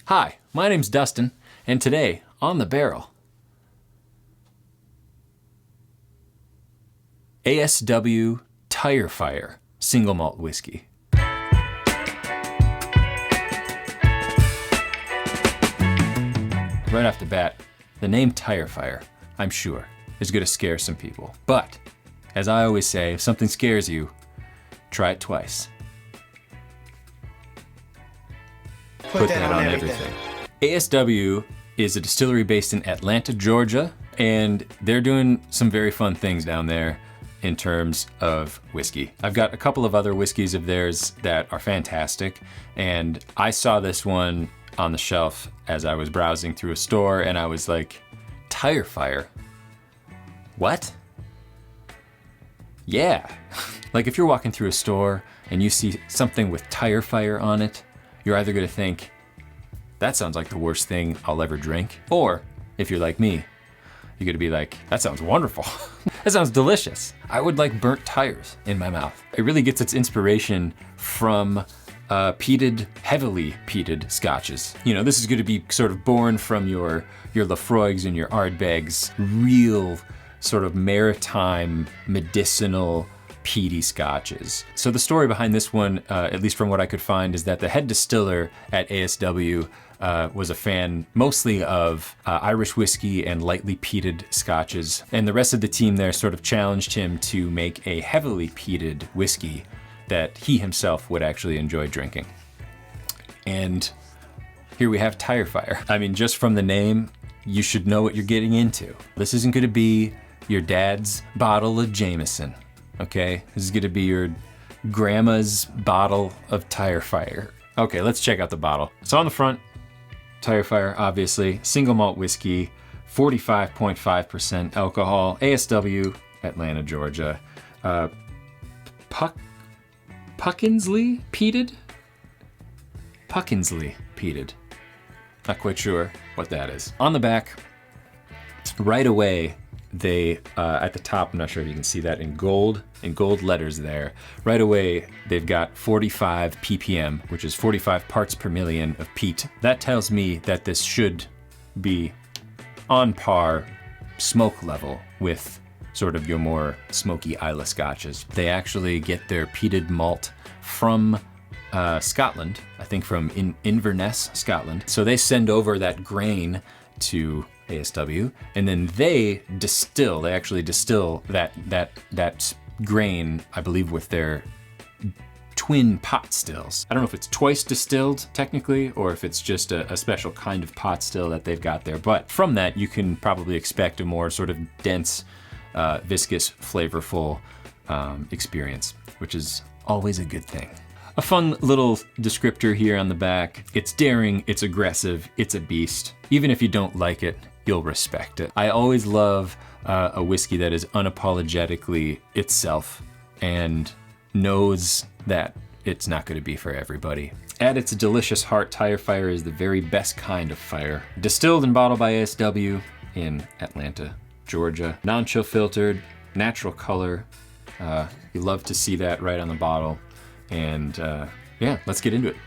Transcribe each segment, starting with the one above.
Hi, my name's Dustin, and today on the barrel, ASW Tire Fire single malt whiskey. Right off the bat, the name Tire Fire, I'm sure, is going to scare some people. But, as I always say, if something scares you, try it twice. Put that on everything. ASW is a distillery based in Atlanta, Georgia, and they're doing some very fun things down there in terms of whiskey. I've got a couple of other whiskeys of theirs that are fantastic, and I saw this one on the shelf as I was browsing through a store, and I was like, Tire Fire? What? Yeah. Like if you're walking through a store and you see something with Tire Fire on it, you're either gonna think, that sounds like the worst thing I'll ever drink, or if you're like me, you're gonna be like, that sounds wonderful. That sounds delicious. I would like burnt tires in my mouth. It really gets its inspiration from heavily peated scotches. You know, this is gonna be sort of born from your Lafroigs and your Ardbegs, real sort of maritime, medicinal, peaty scotches. So the story behind this one, at least from what I could find, is that the head distiller at ASW was a fan mostly of Irish whiskey and lightly peated scotches. And the rest of the team there sort of challenged him to make a heavily peated whiskey that he himself would actually enjoy drinking. And here we have Tire Fire. I mean, just from the name, you should know what you're getting into. This isn't gonna be your dad's bottle of Jameson. Okay, this is gonna be your grandma's bottle of Tire Fire. Okay, let's check out the bottle. So on the front, Tire Fire, obviously, single malt whiskey, 45.5% alcohol, ASW, Atlanta, Georgia. Puckinsley peated? Puckinsley peated. Not quite sure what that is. On the back, right away, they, at the top, I'm not sure if you can see that in gold letters there. Right away, they've got 45 ppm, which is 45 parts per million of peat. That tells me that this should be on par smoke level with sort of your more smoky Islay scotches. They actually get their peated malt from Scotland, I think from Inverness, Scotland. So they send over that grain to ASW, and then they actually distill that grain, I believe, with their twin pot stills. I don't know if it's twice distilled technically, or if it's just a special kind of pot still that they've got there. But from that, you can probably expect a more sort of dense, viscous, flavorful experience, which is always a good thing. A fun little descriptor here on the back. It's daring, it's aggressive, it's a beast. Even if you don't like it, you'll respect it. I always love a whiskey that is unapologetically itself and knows that it's not gonna be for everybody. At its delicious heart, Tire Fire is the very best kind of fire. Distilled and bottled by ASW in Atlanta, Georgia. Non-chill filtered, natural color. You love to see that right on the bottle. And yeah, let's get into it.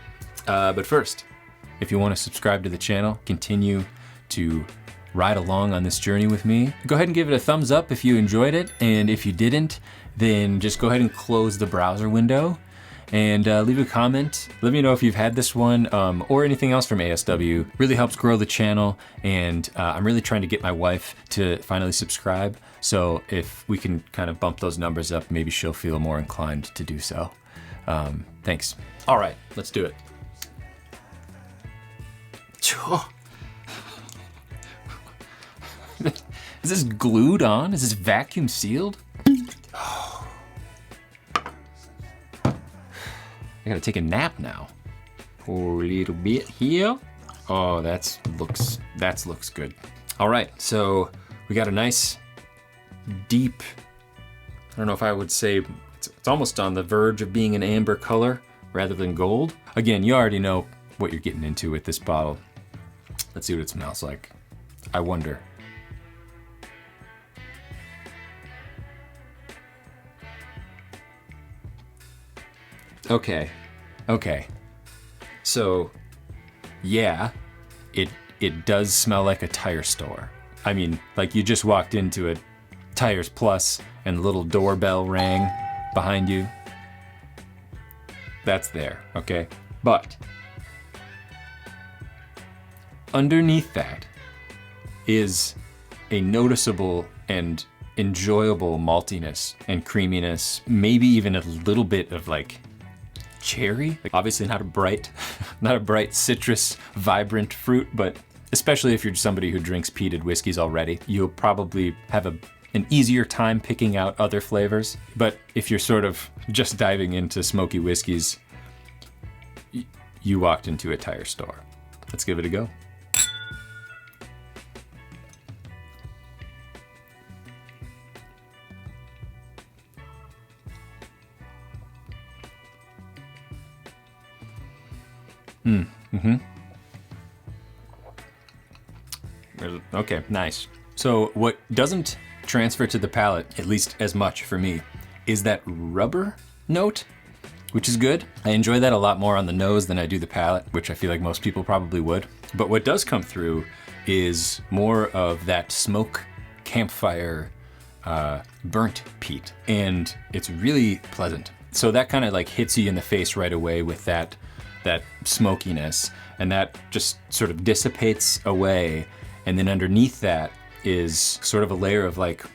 But first, if you want to subscribe to the channel, continue to ride along on this journey with me, go ahead and give it a thumbs up if you enjoyed it. And if you didn't, then just go ahead and close the browser window and leave a comment. Let me know if you've had this one or anything else from ASW. Really helps grow the channel, and I'm really trying to get my wife to finally subscribe. So if we can kind of bump those numbers up, maybe she'll feel more inclined to do so. Thanks. All right, let's do it. Is this glued on? Is this vacuum sealed? Oh. I gotta take a nap now. Pour a little bit here. Oh, that looks good. All right, so we got a nice deep, I don't know if I would say, it's almost on the verge of being an amber color rather than gold. Again, you already know what you're getting into with this bottle. Let's see what it smells like. I wonder. Okay. So, yeah, it does smell like a tire store. I mean, like you just walked into a Tires Plus and the little doorbell rang behind you. That's there, okay? But underneath that is a noticeable and enjoyable maltiness and creaminess, maybe even a little bit of like cherry. Like obviously not a bright citrus, vibrant fruit, but especially if you're somebody who drinks peated whiskeys already, you'll probably have an easier time picking out other flavors. But if you're sort of just diving into smoky whiskeys, you walked into a tire store. Let's give it a go. Okay, nice. So what doesn't transfer to the palate, at least as much for me, is that rubber note, which is good. I enjoy that a lot more on the nose than I do the palate, which I feel like most people probably would. But what does come through is more of that smoke, campfire, burnt peat, and it's really pleasant. So that kind of like hits you in the face right away with that smokiness, and that just sort of dissipates away. And then underneath that is sort of a layer of like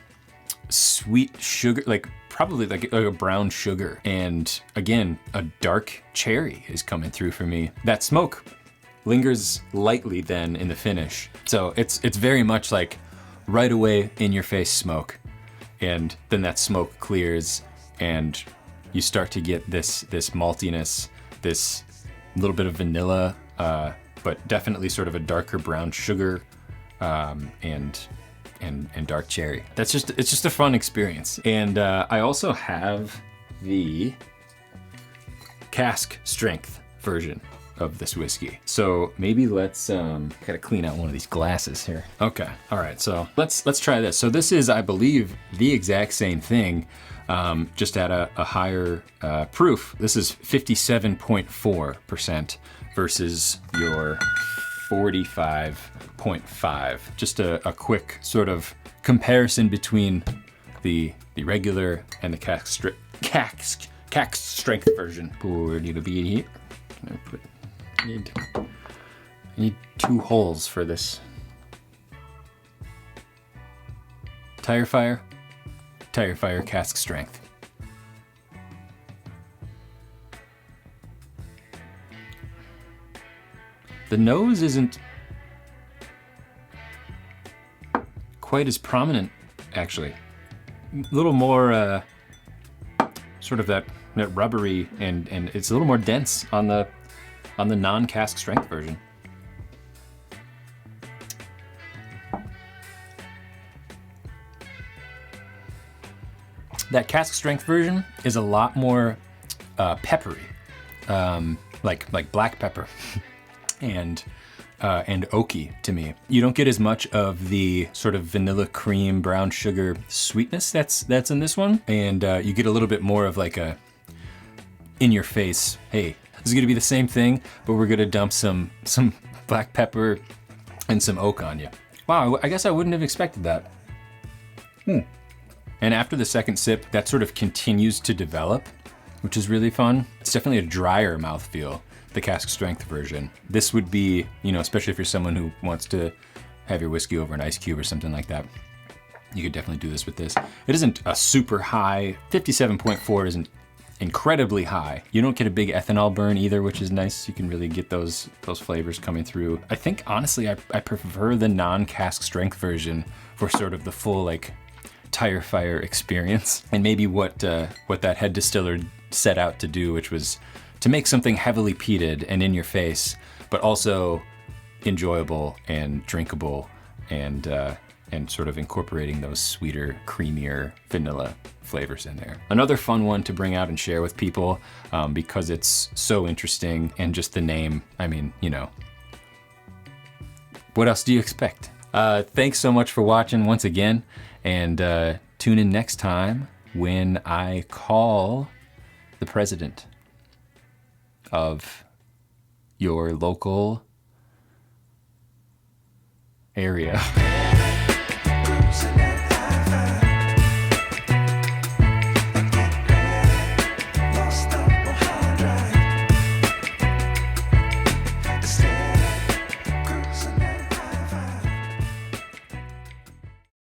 sweet sugar, like probably like a brown sugar. And again, a dark cherry is coming through for me. That smoke lingers lightly then in the finish. So it's very much like right away in your face smoke. And then that smoke clears and you start to get this maltiness, this little bit of vanilla, but definitely sort of a darker brown sugar, and dark cherry. It's just a fun experience. And I also have the cask strength version of this whiskey. So maybe let's gotta clean out one of these glasses here. Okay, all right, so let's try this. So this is, I believe, the exact same thing, just at a higher proof. This is 57.4% versus your 45.5. Just a quick sort of comparison between the regular and the cask strength version. Pour a little bit here. I need 2 holes for this. Tire fire, cask strength. The nose isn't quite as prominent, actually. A little more sort of that rubbery, and it's a little more dense on the non-cask strength version. That cask strength version is a lot more peppery, like black pepper. and oaky to me. You don't get as much of the sort of vanilla cream, brown sugar sweetness that's in this one, and you get a little bit more of like a in your face, hey, this is gonna be the same thing, but we're gonna dump some black pepper and some oak on you. Wow, I guess I wouldn't have expected that. And after the second sip, that sort of continues to develop, which is really fun. It's definitely a drier mouthfeel, the cask strength version. This would be, especially if you're someone who wants to have your whiskey over an ice cube or something like that, you could definitely do this with this. It isn't a super high, 57.4 isn't incredibly high. You don't get a big ethanol burn either, which is nice. You can really get those flavors coming through. I think honestly, I prefer the non-cask strength version for sort of the full like tire fire experience, and maybe what that head distiller set out to do, which was to make something heavily peated and in your face, but also enjoyable and drinkable, and sort of incorporating those sweeter, creamier vanilla flavors in there. Another fun one to bring out and share with people, because it's so interesting, and just the name, I mean, what else do you expect? Thanks so much for watching once again, and tune in next time when I call the president of your local area.